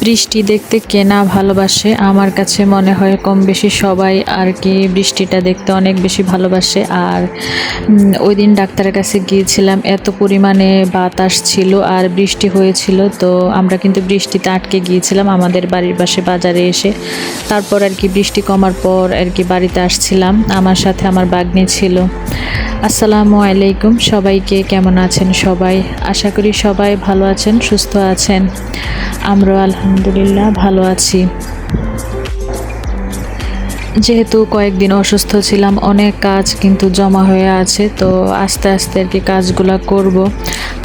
বৃষ্টি দেখতে কে না ভালোবাসে। আমার কাছে মনে হয় কম বেশি সবাই আর কি বৃষ্টিটা দেখতে অনেক বেশি ভালোবাসে। আর ওই দিন ডাক্তারের কাছে গিয়েছিলাম, এত পরিমাণে বাতাস ছিল আর বৃষ্টি হয়েছিল, তো আমরা কিন্তু বৃষ্টিতে আটকে গিয়েছিলাম আমাদের বাড়ির পাশে বাজারে এসে। তারপর আর কি বৃষ্টি কমার পর আর কি বাড়িতে আসছিলাম, আমার সাথে আমার বাগনি ছিল। আসসালামু আলাইকুম সবাইকে, কেমন আছেন সবাই? আশা করি সবাই ভালো আছেন, সুস্থ আছেন। আমরাও আলহামদুলিল্লাহ ভালো আছি। যেহেতু কয়েকদিন অসুস্থ ছিলাম, অনেক কাজ কিন্তু জমা হয়ে আছে, তো আস্তে আস্তে আর কি কাজগুলো করব।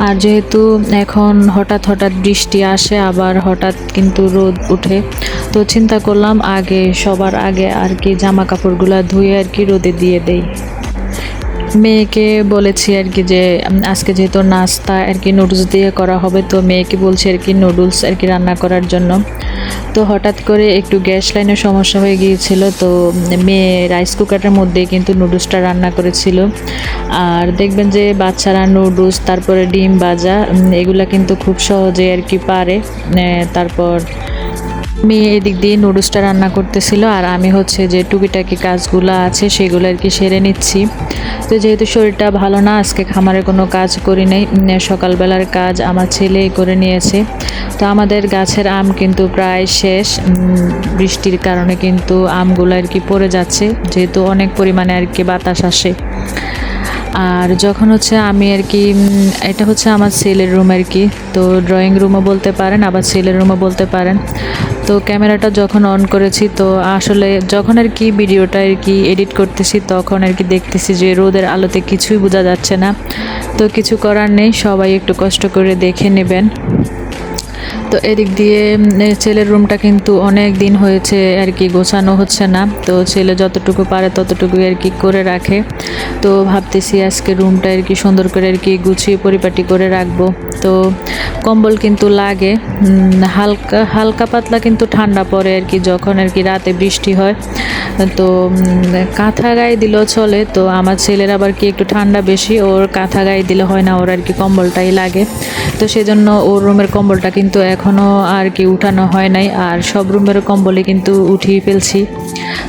আর যেহেতু এখন হঠাৎ হঠাৎ বৃষ্টি আসে, আবার হঠাৎ কিন্তু রোদ উঠে, তো চিন্তা করলাম সবার আগে আর কি জামা কাপড়গুলো ধুয়ে আর কি রোদে দিয়ে দেই। মেয়েকে বলেছি আর কি যে আজকে যেহেতু নাস্তা আর কি নুডলস দিয়ে করা হবে, তো মেয়েকে বলছি আর কি নুডলস আর কি রান্না করার জন্য। তো হঠাৎ করে একটু গ্যাস লাইনের সমস্যা হয়ে গিয়েছিল, তো মেয়ে রাইস কুকারের মধ্যে কিন্তু নুডলসটা রান্না করেছিল। আর দেখবেন যে বাচ্চারা নুডলস, তারপরে ডিম ভাজা, এগুলা কিন্তু খুব সহজে আর কি পারে। তারপর মেয়ে এদিক দিয়ে নুডলসটা রান্না করতেছিল, আর আমি হচ্ছে যে টুকিটাকি কাজগুলো আছে সেগুলো আর কি সেরে নিচ্ছি। তো যেহেতু শরীরটা ভালো না, আজকে খামারের কোনো কাজ করি নাই, সকালবেলার কাজ আমার ছেলেই করে নিয়েছে। তো আমাদের গাছের আম কিন্তু প্রায় শেষ, বৃষ্টির কারণে কিন্তু আমগুলো আর কি পড়ে যাচ্ছে, যেহেতু অনেক পরিমাণে আর কি বাতাস আসে। আর যখন হচ্ছে আমি আর কি এটা হচ্ছে আমার ছেলের রুম আর কি, তো ড্রয়িং রুমও বলতে পারেন, আবার ছেলের রুমও বলতে পারেন। তো ক্যামেরাটা যখন অন করেছি, তো আসলে যখন আর কি ভিডিওটা আর কি এডিট করতেছি, তখন আর কি দেখতেছি যে রোদের আলোতে কিছুই বোঝা যাচ্ছে না। তো কিছু করার নেই, সবাই একটু কষ্ট করে দেখে নেবেন। তো এদিক দিয়ে ছেলের রুমটা কিন্তু অনেক দিন হয়েছে আর কি গোছানো হচ্ছে না, তো ছেলে যতটুকু পারে ততটুকু আর কি করে রাখে। তো ভাবতেছি আজকে রুমটা আর কি সুন্দর করে আর কি গুছিয়ে পরিপাটি করে রাখবো। তো কম্বল কিন্তু লাগে, হালকা হালকা পাতলা কিন্তু ঠান্ডা পড়ে আর কি যখন আর কি রাতে বৃষ্টি হয়। তো কাঁথা গায়ে দিলেও চলে, তো আমার ছেলের আবার কি একটু ঠান্ডা বেশি, ওর কাঁথা গায়ে দিলে হয় না, ওর আর কি কম্বলটাই লাগে। তো সেজন্য ওর রুমের কম্বলটা কিন্তু এখনও আর কি উঠানো হয় নাই, আর সব রুমের কম্বলই কিন্তু উঠিয়ে ফেলছি।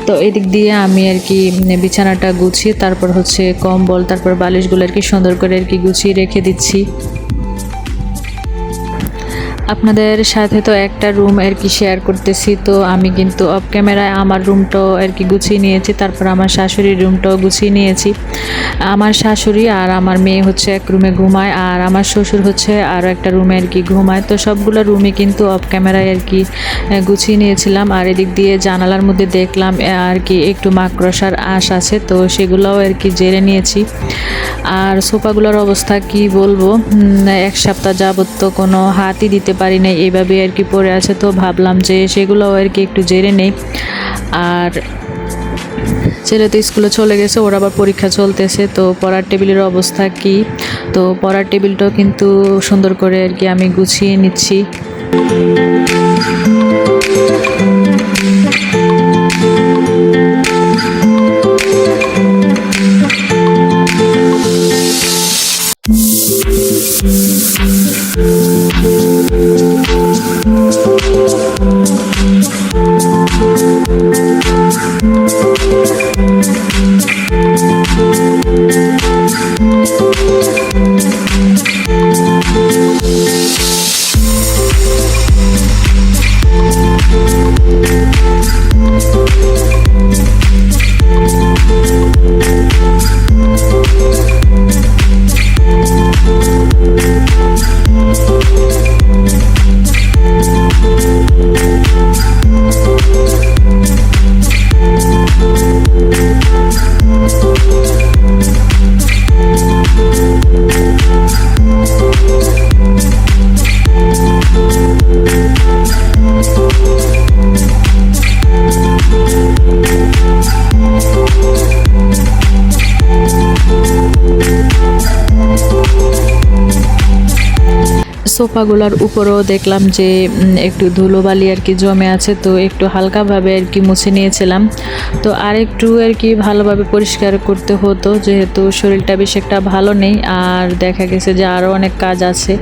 তো এদিক দিয়ে আমি আর কি বিছানাটা গুছিয়ে তারপর হচ্ছে কম্বল, তারপর বালিশগুলো আর কি সুন্দর করে আর কি গুছিয়ে রেখে দিচ্ছি। আপনাদের সাথে তো একটা রুম আর কি শেয়ার করতেছি, তো আমি কিন্তু অফ ক্যামেরায় আমার রুমটাও আর কি গুছিয়ে নিয়েছি, তারপর আমার শাশুড়ির রুমটাও গুছিয়ে নিয়েছি। আমার শাশুড়ি আর আমার মেয়ে হচ্ছে এক রুমে ঘুমায়, আর আমার শ্বশুর হচ্ছে আরও একটা রুমে আর কি ঘুমায়। তো সবগুলো রুমই কিন্তু অফ ক্যামেরায় আর কি গুছিয়ে নিয়েছিলাম। আর এদিক দিয়ে জানালার মধ্যে দেখলাম আর কি একটু মাকড়সার আঁশ আছে, তো সেগুলোও আর কি জেরে নিয়েছি। আর সোফাগুলোর অবস্থা কি বলবো, এক সপ্তাহ যাবত তো কোনো হাতই দিতে পারি নাই, এইভাবে আর কি পড়ে আছে। তো ভাবলাম যে সেগুলোও আর কি একটু জেরে নেই। আর ছেলে তো স্কুলে চলে গেছে, ওর আবার পরীক্ষা চলতেছে, তো পড়ার টেবিলের অবস্থা কি, তো পড়ার টেবিলটাও কিন্তু সুন্দর করে আর কি আমি গুছিয়ে নিচ্ছি। সোফাগুলোর উপরেও দেখলাম যে একটু ধুলোবালি আর কি জমে আছে, তো একটু হালকাভাবে আর কি মুছে নিয়েছিলাম। তো আরেকটু আর কি ভালোভাবে পরিষ্কার করতে হতো, যেহেতু শরীরটা বেশ একটা ভালো নেই, আর দেখা গেছে যে আরও অনেক কাজ আছে।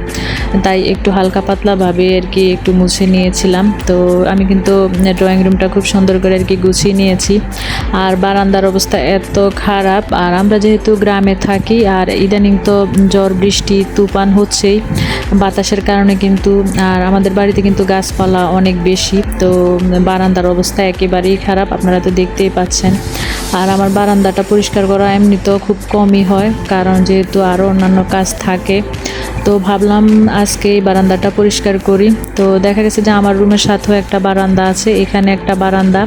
তাই একটু হালকা পাতলাভাবে আর কি একটু মুছে নিয়েছিলাম। তো আমি কিন্তু ড্রয়িং রুমটা খুব সুন্দর করে আর কি গুছিয়ে নিয়েছি। আর বারান্দার অবস্থা এত খারাপ, আর আমরা যেহেতু গ্রামে থাকি আর ইদানিং তো ঝড় বৃষ্টি তুফান হচ্ছেই বাতাসের কারণে কিন্তু, আর আমাদের বাড়িতে কিন্তু গাছপালা অনেক বেশি, তো বারান্দার অবস্থা একেবারেই খারাপ, আপনারা তো দেখতেই পাচ্ছেন। আর আমার বারান্দাটা পরিষ্কার করা এমনিতেও খুব কমই হয়, কারণ যেহেতু আরও অন্যান্য কাজ থাকে। তো ভাবলাম আজকে এই বারান্দাটা পরিষ্কার করি। তো দেখা গেছে যে আমার রুমের সাথেও একটা বারান্দা আছে, এখানে একটা বারান্দা,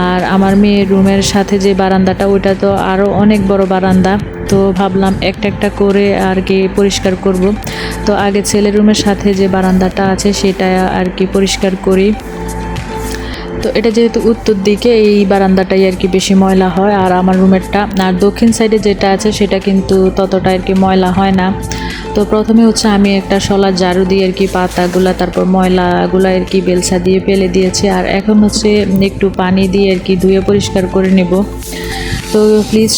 আর আমার মেয়ের রুমের সাথে যে বারান্দাটা ওইটা তো আরও অনেক বড় বারান্দা। তো ভাবলাম একটা একটা করে আর কি পরিষ্কার করব। তো আগে ছেলের রুমের সাথে যে বারান্দাটা আছে সেটা আর কি পরিষ্কার করি। তো এটা যেহেতু উত্তর দিকে, এই বারান্দাটাই আর কি বেশি ময়লা হয়, আর আমার রুমেরটা আর দক্ষিণ সাইডে যেটা আছে সেটা কিন্তু ততটা আর কি ময়লা হয় না। তো প্রথমে হচ্ছে আমি একটা শলার ঝাড়ু দিয়ে আর কি পাতাগুলা, তারপর ময়লাগুলা আর কি বেলসা দিয়ে ফেলে দিয়েছি, আর এখন হচ্ছে একটু পানি দিয়ে আর কি ধুয়ে পরিষ্কার করে নেব। তো প্লিজ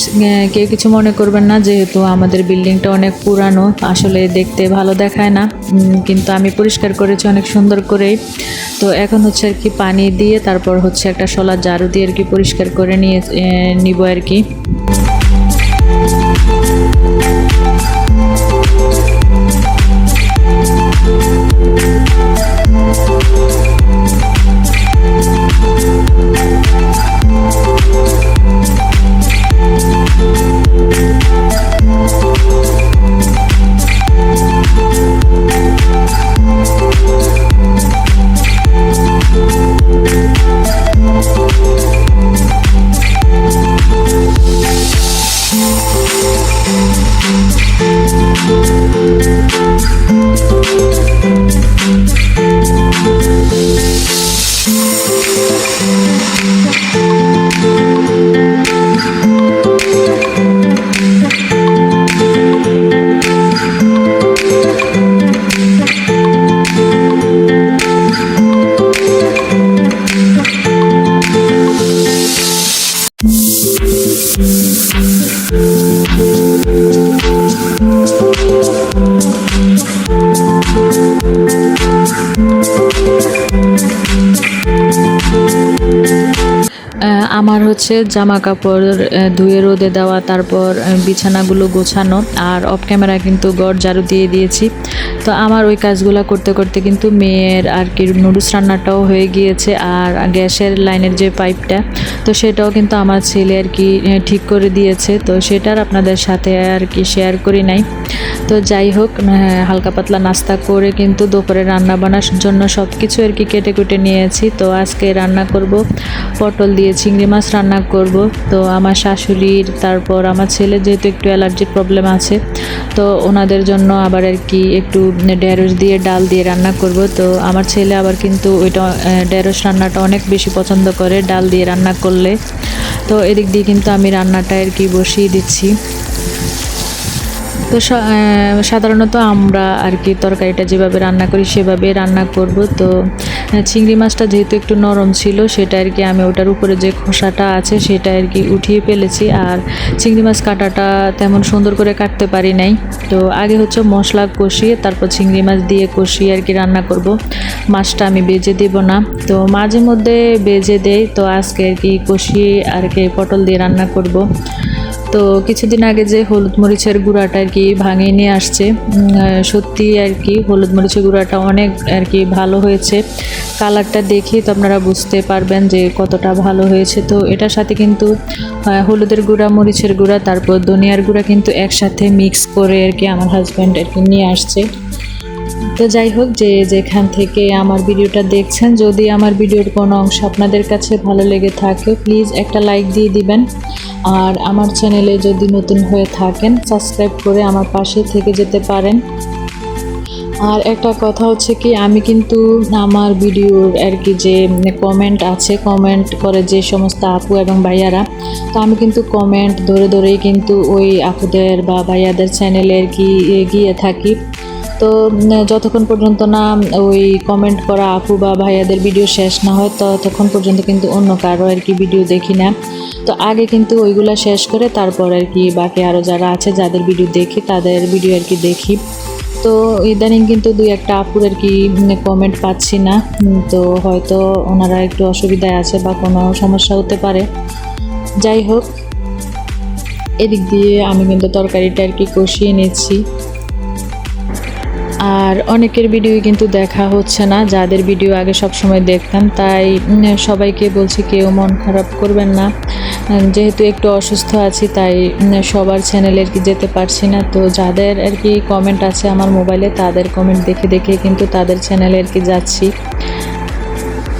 কেউ কিছু মনে করবেন না, যেহেতু আমাদের বিল্ডিংটা অনেক পুরানো, আসলে দেখতে ভালো দেখায় না, কিন্তু আমি পরিষ্কার করেছি অনেক সুন্দর করেই। তো এখন হচ্ছে আর কি পানি দিয়ে তারপর হচ্ছে একটা শলার ঝাড়ু দিয়ে আর কি পরিষ্কার করে নিব আর কি। আমার হচ্ছে জামা কাপড় ধুয়ে রোদে দেওয়া, তারপর বিছানাগুলো গোছানো, আর অফ ক্যামেরা কিন্তু ঘর ঝাড়ু দিয়ে দিয়েছি। তো আমার ওই কাজগুলো করতে করতে কিন্তু মেয়ের আর কি নুডলস রান্নাটাও হয়ে গিয়েছে, আর গ্যাসের লাইনের যে পাইপটা তো সেটাও কিন্তু আমার ছেলে আর কি ঠিক করে দিয়েছে। তো সেটার আপনাদের সাথে আর কি শেয়ার করি নাই। তো যাই হোক, হালকা পাতলা নাস্তা করে কিন্তু দুপুরে রান্না বান্নার জন্য সব কিছু আর কি কেটে কুটে নিয়েছি। তো আজকে রান্না করব পটল দিয়ে চিংড়ি মাছ রান্না করব। তো আমার শাশুড়ির, তারপর আমার ছেলে যেহেতু একটু অ্যালার্জির প্রবলেম আছে, তো ওনাদের জন্য আবার আর কি একটু ঢেঁড়স দিয়ে ডাল দিয়ে রান্না করব। তো আমার ছেলে আবার কিন্তু ওইটা ঢেঁড়স রান্নাটা অনেক বেশি পছন্দ করে ডাল দিয়ে রান্না করলে। তো এদিক দিয়ে কিন্তু আমি রান্নাটা আর কি বসিয়ে দিচ্ছি। তো সাধারণত আমরা আর কি তরকারিটা যেভাবে রান্না করি সেভাবে রান্না করব। তো চিংড়ি মাছটা যেহেতু একটু নরম ছিল, সেটা আর কি আমি ওটার উপরে যে খোসাটা আছে সেটা আর কি উঠিয়ে ফেলেছি, আর চিংড়ি মাছ কাটাটা তেমন সুন্দর করে কাটতে পারি নাই। তো আগে হচ্ছে মশলা কষিয়ে তারপর চিংড়ি মাছ দিয়ে কষিয়ে আর কি রান্না করব, মাছটা আমি ভেজে দেব না। তো মাঝে মধ্যে ভেজে দেই, তো আজকে আর কি কষিয়ে আর কি পটল দিয়ে রান্না করব। তো কিছুদিন আগে যে হলুদ মরিচের গুঁড়াটা আর কি ভাঙিয়ে নিয়ে আসছে, সত্যি আর কি হলুদ মরিচের গুঁড়াটা অনেক আর কি ভালো হয়েছে। কালারটা দেখেই তো আপনারা বুঝতে পারবেন যে কতটা ভালো হয়েছে। তো এটার সাথে কিন্তু হলুদের গুঁড়া, মরিচের গুঁড়া, তারপর ধনিয়ার গুঁড়া কিন্তু একসাথে মিক্স করে আর কি আমার হাজব্যান্ড আর কি নিয়ে আসছে। তো যাই হোক, যে যেখান থেকে আমার ভিডিওটা দেখছেন, যদি আমার ভিডিওর কোনো অংশ আপনাদের কাছে ভালো লেগে থাকে প্লিজ একটা লাইক দিয়ে দিবেন, আর আমার চ্যানেলে যদি নতুন হয়ে থাকেন সাবস্ক্রাইব করে আমার পাশে থেকে যেতে পারেন। আর একটা কথা হচ্ছে কি, আমি কিন্তু আমার ভিডিওর আর কি যে কমেন্ট আছে, কমেন্ট করে যে সমস্ত আপু এবং ভাইয়ারা, তো আমি কিন্তু কমেন্ট ধরে ধরেই কিন্তু ওই আপুদের বা ভাইয়াদের চ্যানেলে আর কি এগিয়ে থাকি। তো যতক্ষণ পর্যন্ত না ওই কমেন্ট করা আপু বা ভাইয়াদের ভিডিও শেষ না হয় ততক্ষণ পর্যন্ত কিন্তু অন্য কারো আর কি ভিডিও দেখি না। তো আগে কিন্তু ওইগুলা শেষ করে তারপর আর কি বাকি আরও যারা আছে যাদের ভিডিও দেখি তাদের ভিডিও আর কি দেখি। তো ইদানিং কিন্তু দুই একটা আপুর আর কি কমেন্ট পাচ্ছি না, তো হয়তো ওনারা একটু অসুবিধায় আছে বা কোনো সমস্যা হতে পারে। যাই হোক, এদিক দিয়ে আমি কিন্তু তরকারিটা আর কি কষিয়ে নিচ্ছি। আর অনেকের ভিডিও কিন্তু দেখা হচ্ছে না, যাদের ভিডিও আগে সব সময় দেখতাম, তাই সবাইকে বলছি কেউ মন খারাপ করবেন না। যেহেতু একটু অসুস্থ আছি তাই সবার চ্যানেলে আর কি যেতে পারছি না। তো যাদের আর কি কমেন্ট আছে আমার মোবাইলে, তাদের কমেন্ট দেখে দেখে কিন্তু তাদের চ্যানেলে আর কি যাচ্ছি।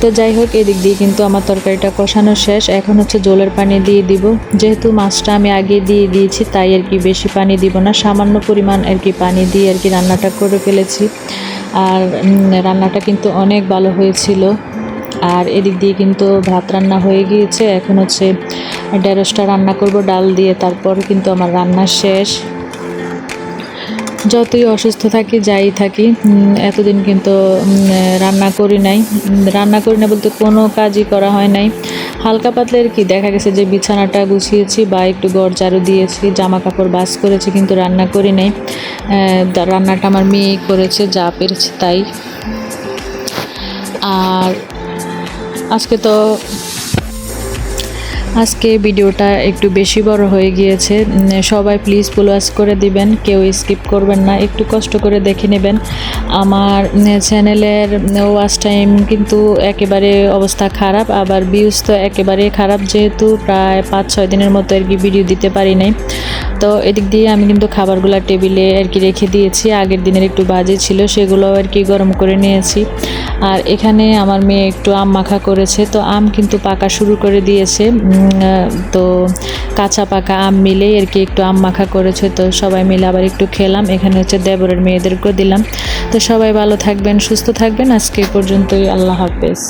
তো যাই হোক, এদিক দিয়ে কিন্তু আমার তরকারিটা কষানো শেষ। এখন হচ্ছে জলের পানি দিয়ে দিব। যেহেতু মাছটা আমি আগে দিয়ে দিয়েছি তাই আর কি বেশি পানি দিব না, সামান্য পরিমাণ আর কি পানি দিয়ে আর কি রান্নাটা করে ফেলেছি। আর রান্নাটা কিন্তু অনেক ভালো হয়েছিল। আর এদিক দিয়ে কিন্তু ভাত রান্না হয়ে গিয়েছে। এখন হচ্ছে ঢেঁড়সটা রান্না করব ডাল দিয়ে, তারপর কিন্তু আমার রান্না শেষ। যতই অসুস্থ থাকি যাই থাকি, এতদিন কিন্তু রান্না করি না বলতে কোনো কাজই করা হয় নাই। হালকা পাতলা আর কি দেখা গেছে যে বিছানাটা গুছিয়েছি বা একটু ঘর ঝাড়ু দিয়েছি, জামা কাপড় ভাঁজ করেছি, কিন্তু রান্না করি নাই। রান্নাটা আমার মেয়েই করেছে, যা পেরেছে তাই। আর আজকে ভিডিওটা একটু বেশি বড় হয়ে গিয়েছে। সবাই প্লিজ ফলো করে দিবেন, কেউ স্কিপ করবেন না, একটু কষ্ট করে দেখে নেবেন। আমার চ্যানেলের ওয়াচ টাইম কিন্তু একেবারে অবস্থা খারাপ, আবার ভিউজ তো একেবারে খারাপ, যেহেতু প্রায় 5-6 দিনের মতো আর কি ভিডিও দিতে পারি নাই। তো এদিক দিয়ে আমি কিন্তু খাবারগুলো টেবিলে আর কি রেখে দিয়েছি, আগের দিনের একটু বাজে ছিল সেগুলো আর কি গরম করে নিয়েছি। আর এখানে আমার মেয়ে একটু আম মাখা করেছে, তো আম কিন্তু পাকা শুরু করে দিয়েছে। তো কাঁচা পাকা আম মিলেই আর কি একটু আম মাখা করেছে, তো সবাই মিলে আবার একটু খেলাম। এখানে হচ্ছে দেবরের মেয়েদেরকেও দিলাম। তো সবাই ভালো থাকবেন, সুস্থ থাকবেন। আজকে পর্যন্তই, আল্লাহ হাফেজ।